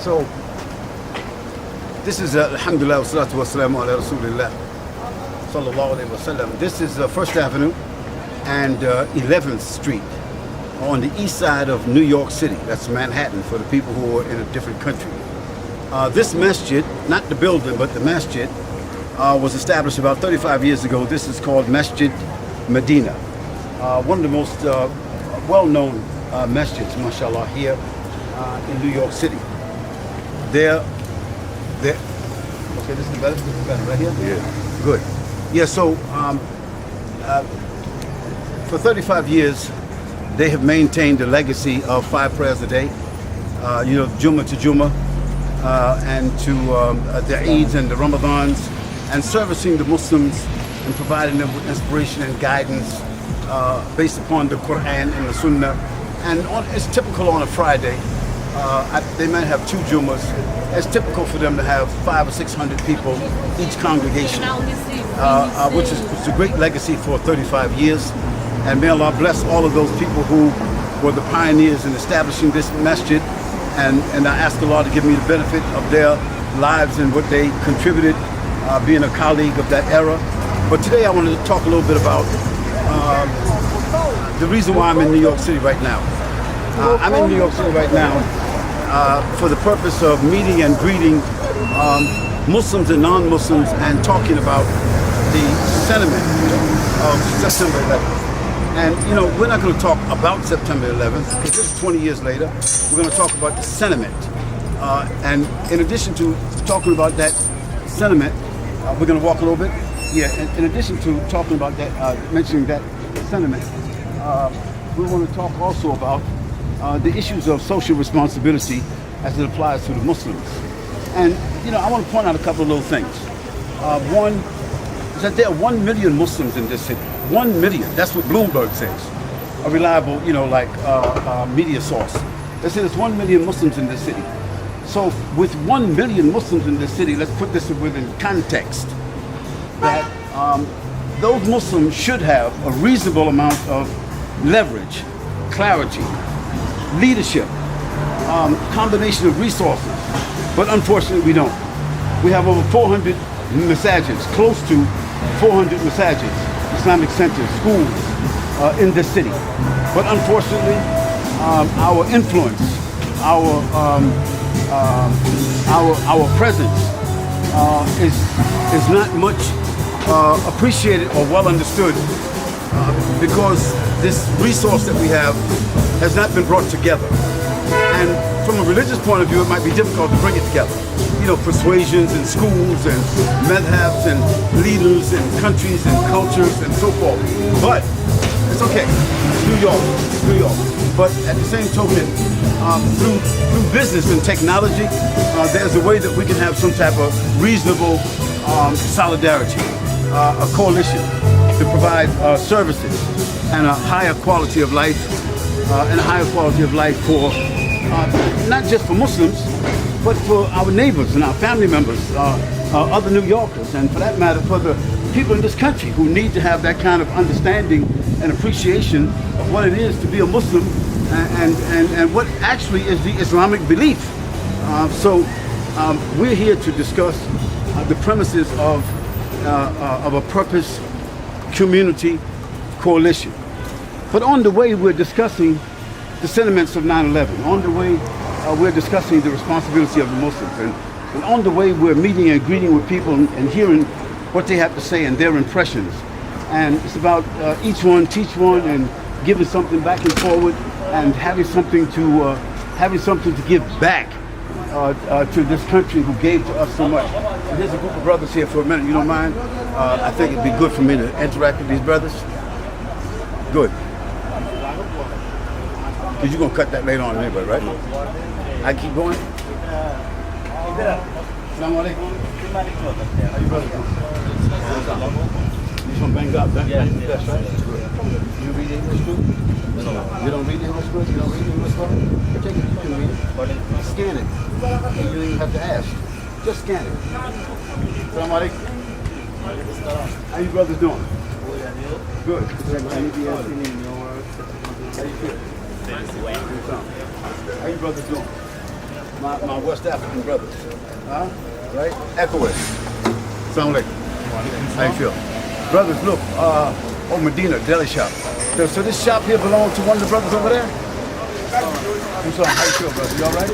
So, this is Alhamdulillah wa salatu wa salamu ala Rasulillah sallallahu alayhi wa sallam. This is First Avenue and 11th Street on the east side of New York City. That's Manhattan for the people who are in a different country. This masjid, not the building, but the masjid, was established about 35 years ago. This is called Masjid Medina. One of the most well-known masjids, mashallah, here in New York City. Okay, this is better. This is better, right here. Yeah. Good. Yeah. So for 35 years, they have maintained the legacy of 5 prayers a day. You know, Jummah to Jummah, and to the Eids and the Ramadans, and servicing the Muslims and providing them with inspiration and guidance based upon the Qur'an and the Sunnah. And it's typical on a Friday. They might have 2 Jummahs. It's typical for them to have 500 or 600 people each congregation, which is a great legacy for 35 years. And may Allah bless all of those people who were the pioneers in establishing this masjid. And I ask Allah to give me the benefit of their lives and what they contributed, being a colleague of that era. But today I wanted to talk a little bit about the reason why I'm in New York City right now. I'm in New York City right now for the purpose of meeting and greeting Muslims and non-Muslims and talking about the sentiment of September 11th. And you know, we're not going to talk about September 11th because this is 20 years later. We're going to talk about the sentiment. And in addition to talking about that sentiment, we're going to walk a little bit. Yeah, in addition to talking about that, mentioning that sentiment, we want to talk also about the issues of social responsibility as it applies to the Muslims. And you know, I want to point out a couple of little things. One is that there are 1 million Muslims in this city. 1 million. That's what Bloomberg says. A reliable, you know, like media source. They say there's 1 million Muslims in this city. So with 1 million Muslims in this city, let's put this within context, that those Muslims should have a reasonable amount of leverage, clarity, leadership, combination of resources. But unfortunately we don't. We have over 400 masajids, close to 400 masajids, Islamic centers, schools in this city. But unfortunately, our influence, our presence is not much appreciated or well understood because this resource that we have has not been brought together. And from a religious point of view, it might be difficult to bring it together. You know, persuasions and schools and madhabs and leaders and countries and cultures and so forth. But it's okay. It's New York. It's New York. But at the same token, through business and technology, there's a way that we can have some type of reasonable solidarity, a coalition to provide services and a higher quality of life, for not just for Muslims, but for our neighbors and our family members, other New Yorkers, and for that matter, for the people in this country who need to have that kind of understanding and appreciation of what it is to be a Muslim and what actually is the Islamic belief. So we're here to discuss the premises of a purpose community coalition. But on the way, we're discussing the sentiments of 9/11. On the way, we're discussing the responsibility of the Muslims. And on the way, we're meeting and greeting with people and hearing what they have to say and their impressions. And it's about each one, teach one, and giving something back and forward, and having something to give back to this country who gave to us so much. And there's a group of brothers here for a minute. You don't mind? I think it'd be good for me to interact with these brothers. Good. Because you're going to cut that later on anyway, right? I keep going? Assalamu alaikum. How you brothers doing? You from Bengal, right? Yes, That's right. You read English too? No. You don't read English good? You don't read English well? Take it, you can read it. Scan it. You don't even have to ask. Just scan it. Assalamu alaikum. How you brothers doing? Good. How you feel? How you brothers doing? my West African brothers. Huh? Right? Echoing. Sound like. How you feel? Brothers, look, Medina, deli shop. So this shop here belongs to one of the brothers over there? I'm sorry, how you feel, brother? You all right?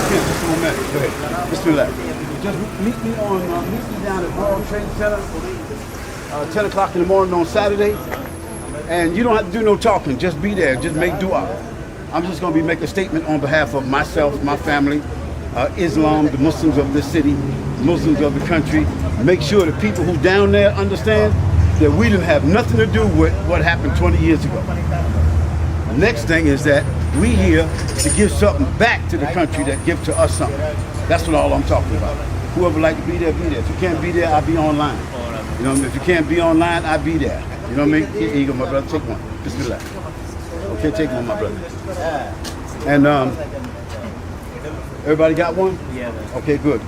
Just a moment. Go ahead. Bismillah. Just meet me down at World Trade Center, 10 o'clock in the morning on Saturday. And you don't have to do no talking. Just be there. Just make dua. I'm just going to be making a statement on behalf of myself, my family, Islam, the Muslims of this city, Muslims of the country. Make sure the people who down there understand that we didn't have nothing to do with what happened 20 years ago. The next thing is that we here to give something back to the country that give to us something. That's what all I'm talking about. Whoever like to be there, be there. If you can't be there, I'll be online. You know what I mean? If you can't be online, I'll be there. You know what I mean? Here you go, my brother. Take one. Bismillah. Okay, take one, my brother. And everybody got one? Yeah. Okay, good.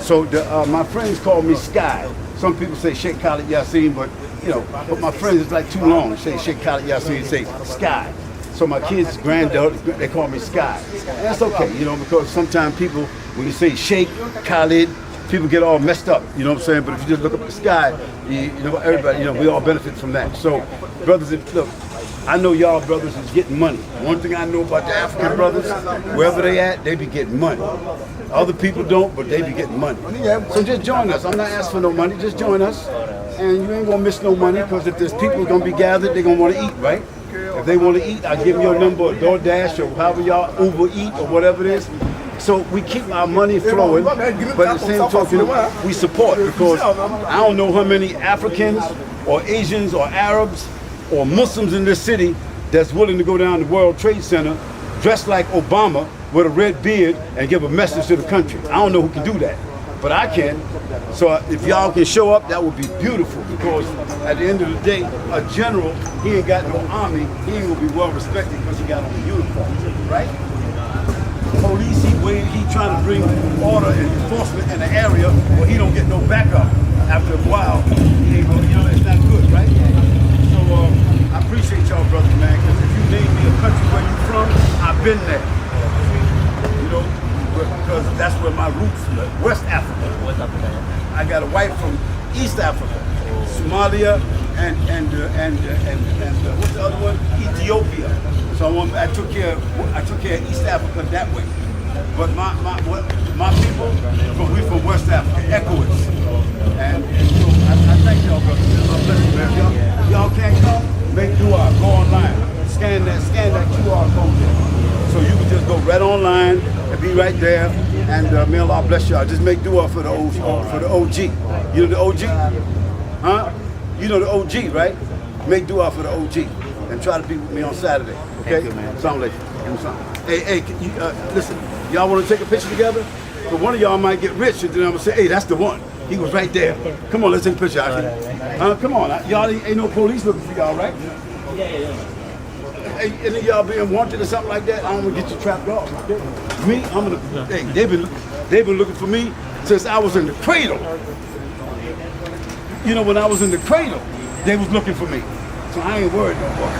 So my friends call me Sky. Some people say Sheikh Khalid Yasin, but you know, but my friends it's like too long. Say Sheikh Khalid Yasin, say Sky. So my kids' granddaughter, they call me Sky. And that's okay, you know, because sometimes people, when you say Sheikh Khalid, people get all messed up, you know what I'm saying? But if you just look up at the sky, you know, everybody, you know, we all benefit from that. So, brothers, look, I know y'all brothers is getting money. One thing I know about the African brothers, wherever they at, they be getting money. Other people don't, but they be getting money. So just join us. I'm not asking for no money, just join us. And you ain't gonna miss no money, because if there's people gonna be gathered, they're gonna wanna eat, right? If they wanna eat, I'll give them your number, or DoorDash, or however y'all Uber eat, or whatever it is. So we keep our money flowing, but at the same token, we support, because I don't know how many Africans or Asians or Arabs or Muslims in this city that's willing to go down to World Trade Center dressed like Obama with a red beard and give a message to the country. I don't know who can do that, but I can. So if y'all can show up, that would be beautiful, because at the end of the day, a general, he ain't got no army, he ain't gonna be well respected because he got on a uniform, right? Police, he trying to bring order and enforcement in an area where he don't get no backup. After a while, he ain't gonna, you know, it's not good, right? So I appreciate y'all, brothers, man, because if you name me a country where you from, I've been there. You know, because that's where my roots live, West Africa. I got a wife from East Africa, Somalia, and what's the other one? Ethiopia. So I took care of East Africa that way. But my people, we from West Africa, Echoers. And so I thank y'all, brothers. God bless you, man. Y'all can't come, make dua, go online, scan that QR code there. So you can just go right online and be right there. And may Allah bless y'all. Just make dua for the OG. You know the OG? Huh? You know the OG, right? Make dua for the OG and try to be with me on Saturday. Okay? Assalamu alaikum. Hey, listen, y'all want to take a picture together? But one of y'all might get rich, and then I'm going to say, hey, that's the one. He was right there. Come on, let's take a picture. Come on. Y'all ain't no police looking for y'all, right? Yeah. Hey, any of y'all being wanted or something like that, I don't want to get you trapped off. Me, I'm going to, hey, they've been looking for me since I was in the cradle. You know, when I was in the cradle, they was looking for me. So I ain't worried no more.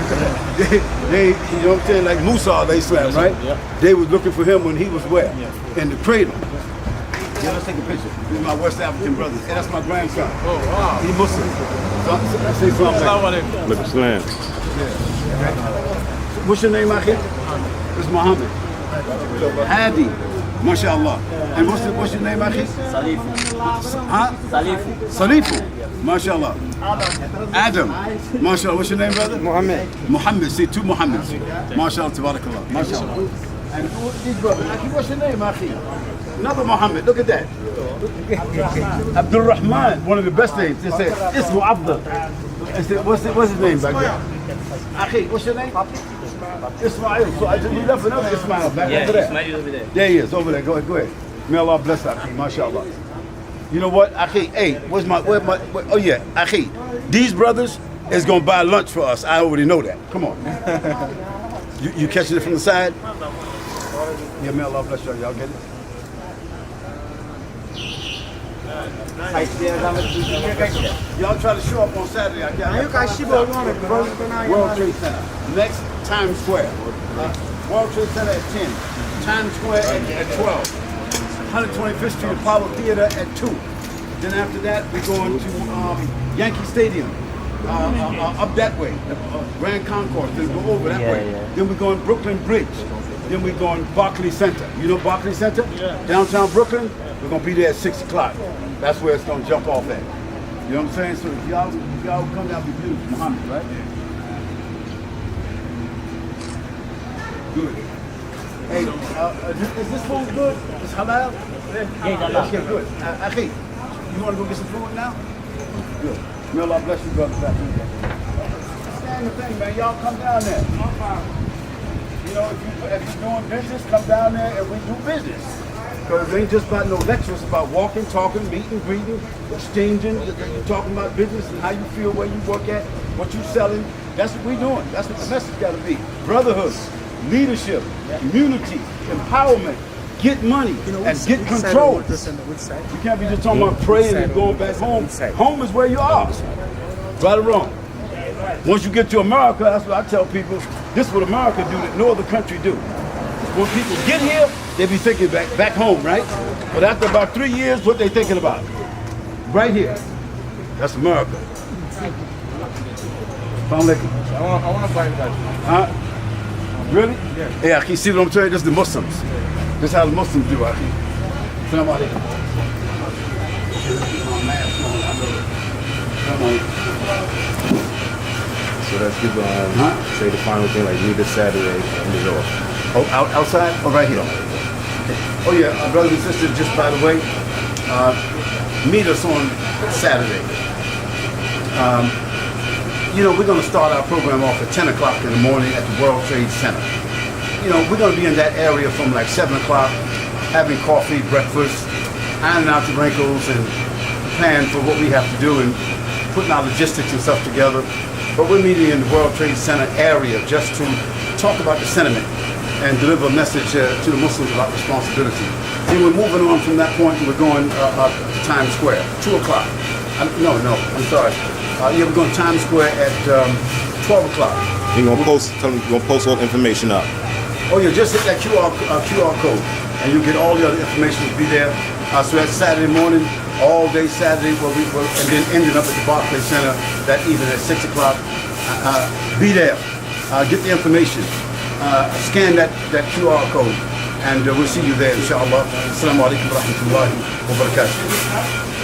they, you know what I'm saying, like Musa, they slam, right? Yeah. They was looking for him when he was where? Yeah. In the cradle. Yeah, let's take a picture. This is my West African brother. And that's my grandson. Oh, wow. He Muslim. So I say something. Look, Islam. What's your name, Akhi? It's Muhammad. Hadi. MashaAllah. And what's your name, Akhi? Salifu. Huh? Salifu. Salifu. MashaAllah. Adam. MashaAllah. What's your name, brother? Muhammad. Muhammad. See, two Muhammads. MashaAllah. Tabarakallah. MashaAllah. And these brothers. Akhi, what's your name, Akhi? Another Muhammad. Look at that. Abdul Rahman. One of the best names. They say, Ismu Abdul. What's his name back there? Akhi, what's your name? Ismail. So you left another Ismail back over there. Ismail over there. There he is, over there. Go ahead. May Allah bless Akhi, mashallah. You know what, Akhi? Hey, oh yeah, Akhi. These brothers is gonna buy lunch for us. I already know that. Come on. You catching it from the side? Yeah, may Allah bless y'all. Y'all get it? Y'all try to show up on Saturday. I got World Trade Center. Next, Times Square. World Trade Center at 10. Times Square at 12. 125th Street Apollo Theater at 2. Then after that, we're going to Yankee Stadium. Up that way, Grand Concourse, then go over that way. Then we're going Brooklyn Bridge. Then we're going Barclays Center. You know Barclays Center? Yeah. Downtown Brooklyn? We're going to be there at 6 o'clock. That's where it's going to jump off at. You know what I'm saying? So if y'all come down, be beautiful, Muhammad, right? Good. Hey, is this food good? It's halal? Yeah. Okay, good. Akhi, you want to go get some food now? Good. May Allah bless you, brother. Understand the thing, man. Y'all come down there. You know, if you're doing business, come down there and we do business. Because it ain't just about no lectures, it's about walking, talking, meeting, greeting, exchanging. You're talking about business and how you feel, where you work at, what you selling. That's what we're doing. That's what the message got to be. Brotherhood, leadership, community, empowerment. Get money and get control. You can't be just talking about praying and going back home. Home is where you are. Right or wrong? Once you get to America, that's what I tell people, this is what America do that no other country do. When people get here, they be thinking back home, right? But after about 3 years, what they thinking about? Right here. That's America. I want to buy that. Huh? Really? Yeah, I can see what I'm telling you. This is the Muslims. This is how the Muslims do, I think. Assalamu alaikum. So let's give say the final thing, like meet this Saturday in the door. Oh, outside or right here? Oh yeah, brothers and sisters, just by the way, meet us on Saturday. You know, we're going to start our program off at 10 o'clock in the morning at the World Trade Center. You know, we're going to be in that area from like 7 o'clock, having coffee, breakfast, ironing out the wrinkles and planning for what we have to do and putting our logistics and stuff together. But we're meeting in the World Trade Center area just to talk about the sentiment and deliver a message to the Muslims about responsibility. Then we're moving on from that point and we're going up to Times Square, 2 o'clock. No, I'm sorry. Yeah, we're going to Times Square at 12 o'clock. You're going to post all the information up. Oh yeah, just hit that QR code and you get all the other information to be there. So that's Saturday morning, all day Saturday, and then ending up at the Barclays Center that evening at 6 o'clock. Be there, get the information, scan that QR code, and we'll see you there, inshallah. Assalamu alaikum wa rahmatullahi wa barakatuh.